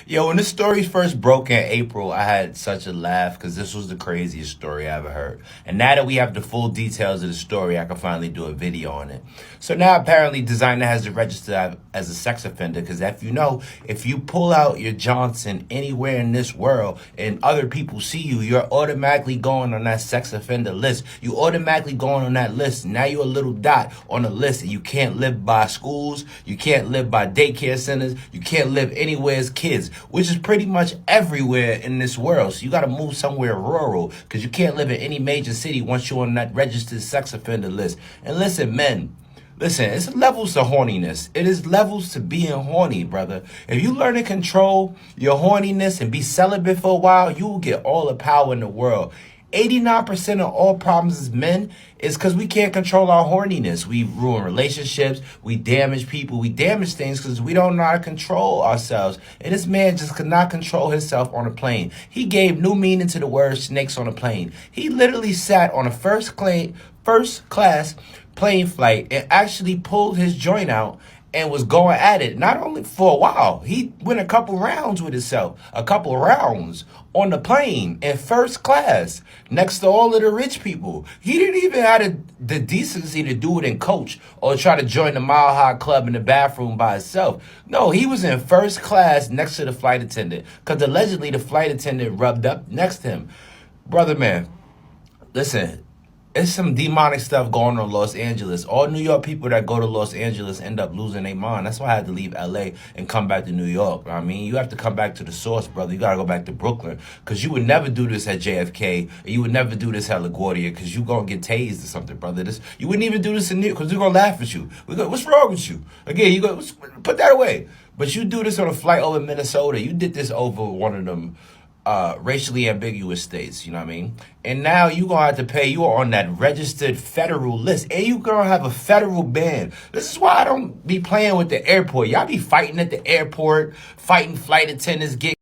Yo, when this story first broke in April, I had such a laugh because this was the craziest story I ever heard. And now that we have the full details of the story, I can finally do a video on it. So now apparently Designer has to register as a sex offender because if you pull out your Johnson anywhere in this world and other people see you, you're automatically going on that sex offender list. You automatically going on that list. Now you're a little dot on the list and you can't live by schools. You can't live by daycare centers. You can't live anywhere as kids, which is pretty much everywhere in this world. So you got to move somewhere rural because you can't live in any major city once you're on that registered sex offender list. And listen, men, listen, it's levels to horniness. It is levels to being horny, brother. If you learn to control your horniness and be celibate for a while, you will get all the power in the world. 89% of all problems as men is because we can't control our horniness. We ruin relationships. We damage people. We damage things because we don't know how to control ourselves. And this man just could not control himself on a plane. He gave new meaning to the word snakes on a plane. He literally sat on a first class plane flight and actually pulled his joint out and was going at it, not only for a while, he went a couple rounds with himself, a couple rounds on the plane in first class next to all of the rich people. He didn't even have the decency to do it in coach or try to join the Mile High Club in the bathroom by himself. No, he was in first class next to the flight attendant because allegedly the flight attendant rubbed up next to him. Brother, man, listen. It's some demonic stuff going on in Los Angeles. All New York people that go to Los Angeles end up losing their mind. That's why I had to leave LA and come back to New York. I mean, you have to come back to the source, brother. You got to go back to Brooklyn because you would never do this at JFK and you would never do this at LaGuardia because you're going to get tased or something, brother. You wouldn't even do this in New York because we're going to laugh at you. What's wrong with you? Again, you go, put that away. But you do this on a flight over Minnesota. You did this over one of them racially ambiguous states, you know what I mean? And now you're going to have to pay. You are on that registered federal list. And you're going to have a federal ban. This is why I don't be playing with the airport. Y'all be fighting at the airport, fighting flight attendants, get